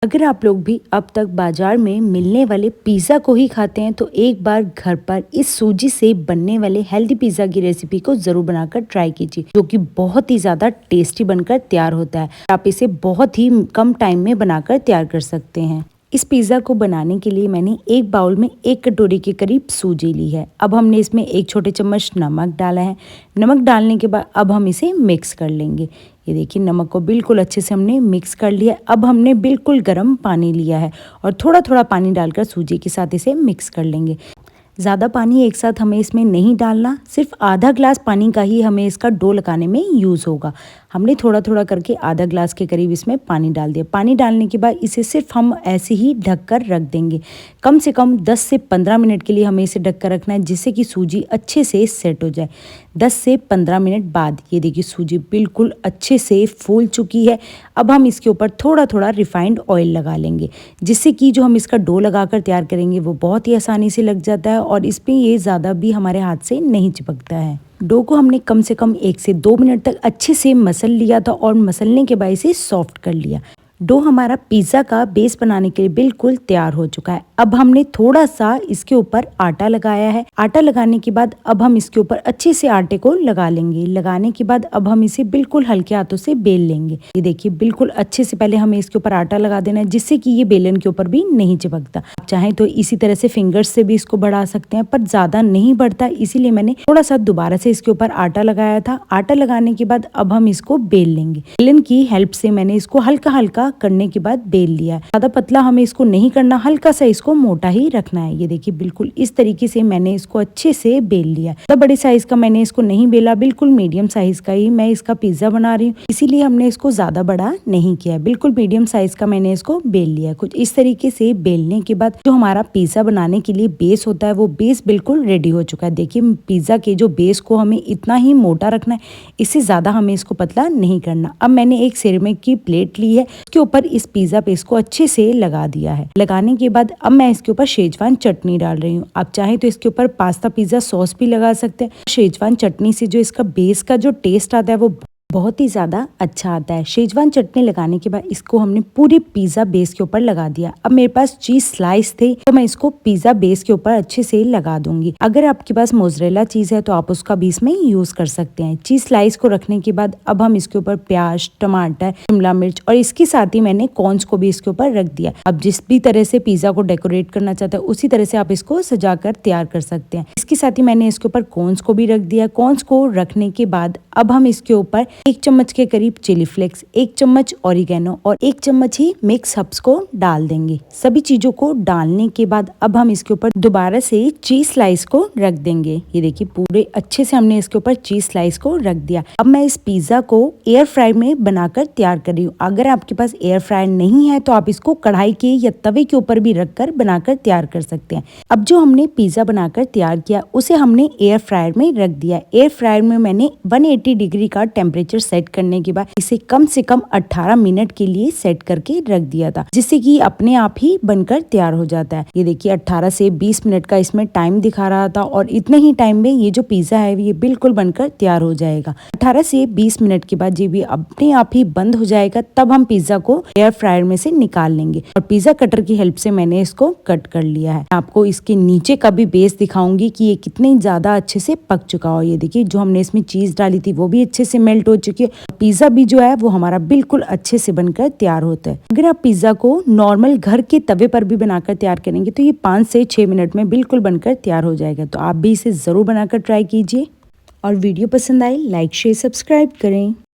अगर आप लोग भी अब तक बाजार में मिलने वाले पिज़्ज़ा को ही खाते हैं तो एक बार घर पर इस सूजी से बनने वाले हेल्दी पिज़्ज़ा की रेसिपी को ज़रूर बनाकर ट्राई कीजिए, जो कि बहुत ही ज़्यादा टेस्टी बनकर तैयार होता है। आप इसे बहुत ही कम टाइम में बनाकर तैयार कर सकते हैं। इस पिज़्ज़ा को बनाने के लिए मैंने एक बाउल में 1 कटोरी के करीब सूजी ली है। अब हमने इसमें 1 छोटे चम्मच नमक डाला है। नमक डालने के बाद अब हम इसे मिक्स कर लेंगे। ये देखिए, नमक को बिल्कुल अच्छे से हमने मिक्स कर लिया। अब हमने बिल्कुल गर्म पानी लिया है और थोड़ा थोड़ा पानी डालकर सूजी के साथ इसे मिक्स कर लेंगे। ज़्यादा पानी एक साथ हमें इसमें नहीं डालना, सिर्फ आधा ग्लास पानी का ही हमें इसका डो लगाने में यूज़ होगा। हमने थोड़ा थोड़ा करके आधा ग्लास के करीब इसमें पानी डाल दिया। पानी डालने के बाद इसे सिर्फ हम ऐसे ही ढक कर रख देंगे। कम से कम 10 से 15 मिनट के लिए हमें इसे ढक कर रखना है, जिससे कि सूजी अच्छे से सेट हो जाए। 10 से 15 मिनट बाद ये देखिए, सूजी बिल्कुल अच्छे से फूल चुकी है। अब हम इसके ऊपर थोड़ा थोड़ा रिफाइंड ऑयल लगा लेंगे, जिससे कि जो हम इसका डो लगाकर तैयार करेंगे वो बहुत ही आसानी से लग जाता है और इसमें ये ज़्यादा भी हमारे हाथ से नहीं चिपकता है। डो को हमने कम से कम 1 से 2 मिनट तक अच्छे से मसल लिया था और मसलने के बाद इसे सॉफ्ट कर लिया। डो हमारा पिज़्ज़ा का बेस बनाने के लिए बिल्कुल तैयार हो चुका है। अब हमने थोड़ा सा इसके ऊपर आटा लगाया है। आटा लगाने के बाद अब हम इसके ऊपर अच्छे से आटे को लगा लेंगे। लगाने के बाद अब हम इसे बिल्कुल हल्के हाथों से बेल लेंगे। ये देखिए, बिल्कुल अच्छे से पहले हमें इसके ऊपर आटा लगा देना है, जिससे कि ये बेलन के ऊपर भी नहीं चिपकता। आप चाहें तो इसी तरह से फिंगर्स से भी इसको बढ़ा सकते हैं, पर ज़्यादा नहीं बढ़ता, इसीलिए मैंने थोड़ा सा दोबारा से इसके ऊपर आटा लगाया था। आटा लगाने के बाद अब हम इसको बेल लेंगे। बेलन की हेल्प से मैंने इसको हल्का हल्का करने के बाद बेल लिया। ज़्यादा पतला हमें इसको नहीं करना, हल्का सा इसको मोटा ही रखना है। ये देखिए, बिल्कुल इस तरीके से मैंने इसको अच्छे से बेल लिया। तो बड़े साइज का मैंने इसको नहीं बेला, बिल्कुल मीडियम साइज का ही मैं इसका पिज्जा बना रही हूँ, इसीलिए हमने इसको ज्यादा बड़ा नहीं किया। बिल्कुल मीडियम साइज का मैंने इसको बेल लिया। कुछ इस तरीके से बेलने के बाद जो हमारा पिज्जा बनाने के लिए बेस होता है, वो बेस बिल्कुल रेडी हो चुका है। देखिए, पिज्जा के जो बेस को हमें इतना ही मोटा रखना है, इससे ज्यादा हमें इसको पतला नहीं करना। अब मैंने एक सिरेमिक की प्लेट ली है, उसके ऊपर इस पिज्जा पेस्ट को अच्छे से लगा दिया है। लगाने के बाद अब मैं इसके ऊपर शेजवान चटनी डाल रही हूँ। आप चाहें तो इसके ऊपर पास्ता पिज्जा सॉस भी लगा सकते हैं। शेजवान चटनी से जो इसका बेस का जो टेस्ट आता है वो बहुत ही ज़्यादा अच्छा आता है। शेजवान चटनी लगाने के बाद इसको हमने पूरे पिज़्ज़ा बेस के ऊपर लगा दिया। अब मेरे पास चीज़ स्लाइस थे, तो मैं इसको पिज़्ज़ा बेस के ऊपर अच्छे से लगा दूंगी। अगर आपके पास मोज़रेला चीज़ है तो आप उसका भी इसमें यूज़ कर सकते हैं। चीज़ स्लाइस को रखने के बाद अब हम इसके ऊपर प्याज, टमाटर, शिमला मिर्च और इसके साथ ही मैंने कॉर्न्स को भी इसके ऊपर रख दिया। अब जिस भी तरह से पिज़्ज़ा को डेकोरेट करना चाहते हैं, उसी तरह से आप इसको सजा कर तैयार कर सकते हैं। इसके साथ ही मैंने इसके ऊपर कॉर्न्स को भी रख दिया। कॉर्न्स को रखने के बाद अब हम इसके ऊपर 1 चम्मच के करीब चिली फ्लेक्स, 1 चम्मच ऑरिगेनो और 1 चम्मच ही मिक्स हर्ब्स को डाल देंगे। सभी चीजों को डालने के बाद अब हम इसके ऊपर दोबारा से चीज स्लाइस को रख देंगे। ये देखिए, पूरे अच्छे से हमने इसके ऊपर चीज स्लाइस को रख दिया। अब मैं इस पिज्जा को एयर फ्रायर में बनाकर तैयार कर रही हूँ। अगर आपके पास एयर फ्रायर नहीं है तो आप इसको कढ़ाई के या तवे के ऊपर भी रखकर बनाकर तैयार कर सकते हैं। अब जो हमने पिज्जा बनाकर तैयार किया, उसे हमने एयर फ्रायर में रख दिया। एयर फ्रायर में मैंने 180 डिग्री का टेम्परेचर सेट करने के बाद इसे कम से कम 18 मिनट के लिए सेट करके रख दिया था, जिससे कि अपने आप ही बनकर तैयार हो जाता है। ये देखिए, 18 से 20 मिनट का इसमें टाइम दिखा रहा था और इतने ही टाइम में ये जो पिज्जा है ये बिल्कुल बनकर तैयार हो जाएगा। 18 से 20 मिनट के बाद ये भी अपने आप ही बंद हो जाएगा। तब हम पिज्जा को एयर फ्रायर में से निकाल लेंगे और पिज्जा कटर की हेल्प से मैंने इसको कट कर लिया है। आपको इसके नीचे का भी बेस दिखाऊंगी कि ये कितने ज्यादा अच्छे से पक चुका हो। ये देखिए, जो हमने इसमें चीज डाली थी वो भी अच्छे से मेल्ट हो चुकी है। पिज्जा भी जो है वो हमारा बिल्कुल अच्छे से बनकर तैयार होता है। अगर आप पिज्जा को नॉर्मल घर के तवे पर भी बनाकर तैयार करेंगे तो ये 5 से 6 मिनट में बिल्कुल बनकर तैयार हो जाएगा। तो आप भी इसे जरूर बनाकर ट्राई कीजिए और वीडियो पसंद आए लाइक शेयर सब्सक्राइब करें।